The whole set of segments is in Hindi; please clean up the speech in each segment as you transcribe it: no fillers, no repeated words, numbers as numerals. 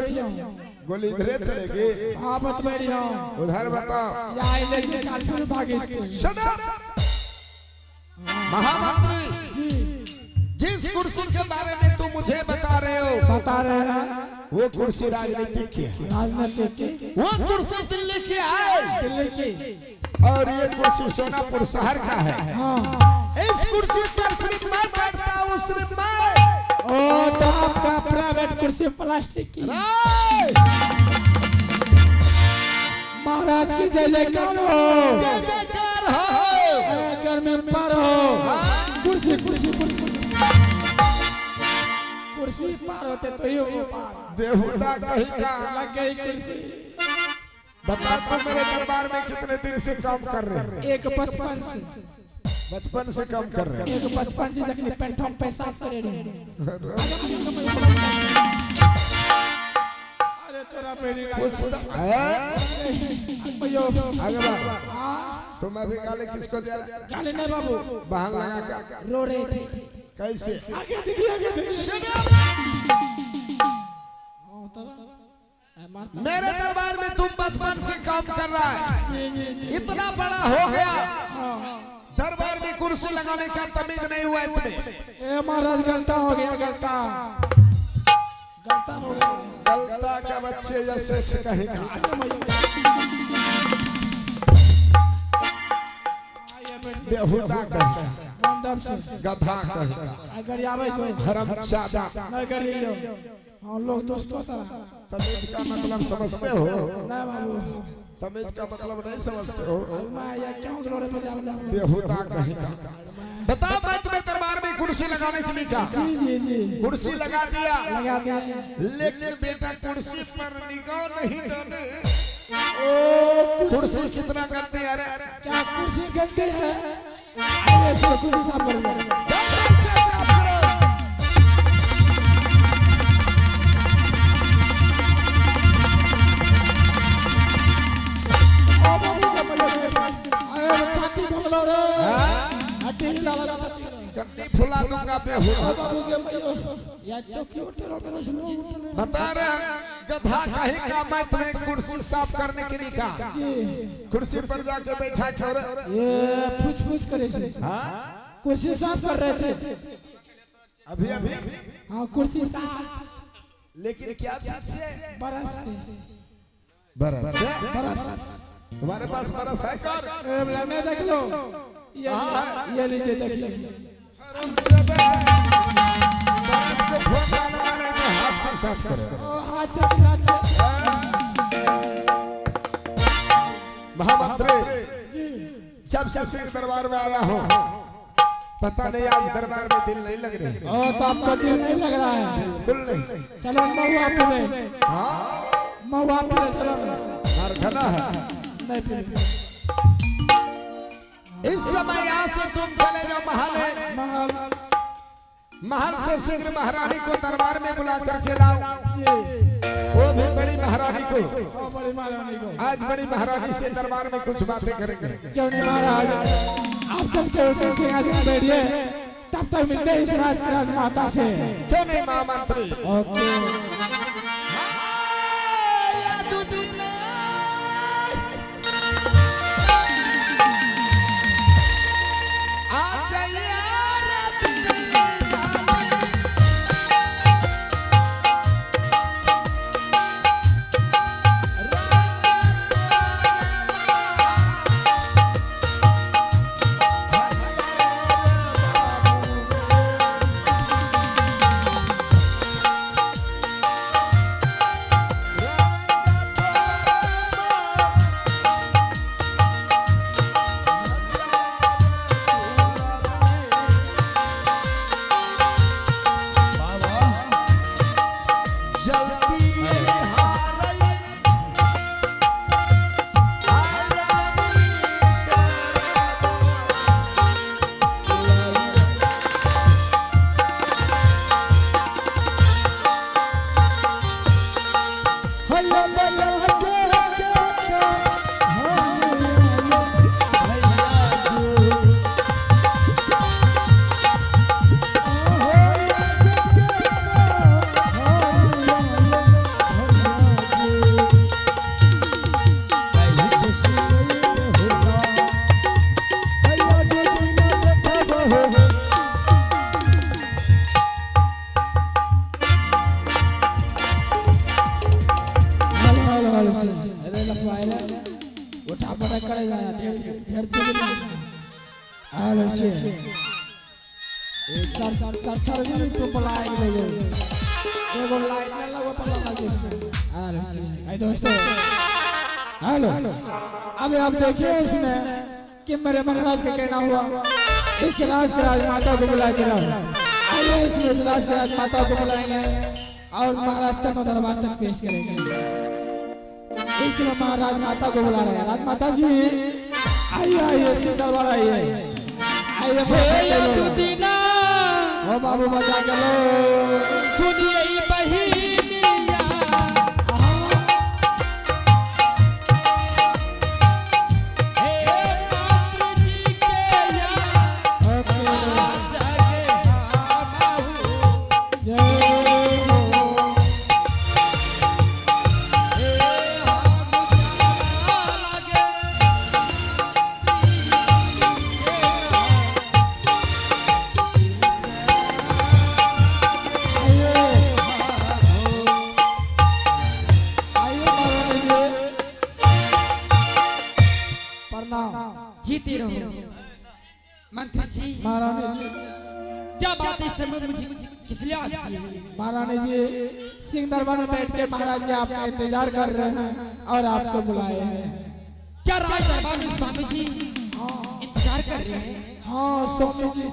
बैठी हूँ। गोली इधरे चलेगी? हाँ बत बैठी हूँ। उधर बताओ। यहाँ लेके कानपुर भागे इसको। Shut up. महामंत्री जी जिस कुर्सी के बारे में तुम मुझे बता रहे हो, बता रहे हैं वो कुर्सी राजनीतिक की है। राजनीतिक की। वो कुर्सी दिल्ली की है दिल्ली की। और ये कुर्सी सोनापुर शहर का है। हाँ इस कुर्सी पर सिर्फ मैं बैठता हूँ, सिर्फ मैं। ओ तो आपका प्राइवेट कुर्सी प्लास्टिक की। महाराज की जय जयकार हो। जय जयकार हो। घर में पार हो। कुर्सी कुर्सी कुर्सी कुर्सी पार होते तो ही वो पार। बेहुदा कहीं का। लग गई कुर्सी। बता तुम मेरे दरबार में कितने दिन से काम कर रहे हो? एक 55 से। बचपन से काम कर रहे हो? एक 55 से जखनी पेंटम पैसा करे रहे। अरे तेरा पेड़ी कुछ तो है। भैया आगे बढ़। तुम अभी गाली किसको दे रहे? गाली नहीं बाबू। बहान लगा कर। रो रहे थे। कैसे? आगे दीदी आगे दीदी। मेरे दरबार में तुम बचपन से काम कर रहा है, इतना बड़ा हो गया, दरबार में कुर्सी लगाने का तमीज नहीं हुआ है तुम्हें। ए महाराज गलता हो गया गलता। गलता हो गया। गलता का बच्चे जैसे कहेगा। बेहुदा कहेगा, गधा कहेगा, अगर आवे सो हरामजादा। नहीं करियो। हम लोग दोस्तों तरह। तमीज का मतलब समझते हो? नहीं बाबू। तमीज का मतलब नहीं समझते हो? मैं ये क्यों लोड़े पे जावला? बेहुदा कहेगा। बताओ मैं तुम्हें दरबार में कुर्सी लगाने के लिए कहा। जी जी जी। कुर्सी लगा दिया, लगा दिया। लेकिन बेटा कुर्सी पर निगाह नहीं डाले। ओ कुर्सी कितना गंदी है रे। क्या कुर्सी गंदी है? अरे सो कुर्सी साफ कर दे। फुला दूंगा बेहुदा। बता रहे गधा कहीं का मैं तुम्हें कुर्सी साफ करने के लिए कहा। कुर्सी पर जाके बैठा छोड़। ये पूछ पूछ करे से। हाँ कुर्सी साफ कर रहे थे। अभी अभी। हाँ कुर्सी साफ। लेकिन क्या चीज से? बरस से। बरस से? बरस। तुम्हारे पास बरस है कर? नहीं देख लो। ये लीजिए देखिए। हाथ से साफ करो। हाथ से हाथ से। महामंत्री जी जब से सिंह दरबार में आया हूँ, पता नहीं आज दरबार में दिल नहीं लग रही। ओ तो आपको दिल नहीं लग रहा है? बिल्कुल नहीं। चलो महुआ पीले। हाँ महुआ पीले चलो। कारखाना है नहीं पीले। इस समय यहाँ से तुम चले जाओ महल। महल। महल से शीघ्र महारानी को दरबार में बुला करके लाओ। जी वो भी बड़ी महारानी को। बड़ी महारानी को। आज बड़ी महारानी से दरबार में कुछ बातें करेंगे। क्यों नहीं महाराज? आप चल के उसे सिंहासन बैठिए, तब तक मिलते हैं इस राज की राजमाता से। क्यों नहीं महामंत्री? ओके। से अरे लफवाए रे उठा पड़ा करे जाया ढेर तो आले से एक चार दिन तो बुलाए गए एगो लाइट न लगो पता लगे आले से भाई दोस्तों हेलो अबे आप देखिए इसमें कि मेरे महाराज का कहना हुआ इस राजमाता को बुला के लाओ आइए इसमें राजमाता को बुलाएंगे और महाराज चरणों दरबार तक पेश करेंगे इसमें महाराज माता को बुला रहे हैं राजमाता जी आइए आइए सिंह दरबार आइए आइए दीना ओ बाबू बजा के लो सुनिए बहिनिया जीते रहो मंत्री जी। महारानी जी क्या बात है, इस समय मुझे किस लिए याद किए हैं? महारानी जी सिंह दरबार में बैठ के महाराज जी आपका इंतजार कर रहे हैं और आपको बुलाए हैं। क्या राज दरबार में स्वामी जी इंतजार कर रहे हैं? हाँ स्वामी जी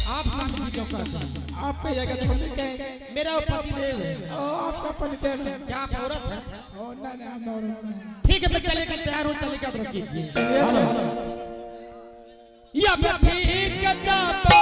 आप स्वामी जी क्यों करते हैं? आप पे जगह छोड़ के मेरा पति देव है। ओ आपका पति देव है। क्या आप औरत है? ओ नहीं हम औरत नहीं। ठीक है मैं चले कर तैयार हूँ, चले कर रख कीजिए। चलिए या मैं ठीक जापा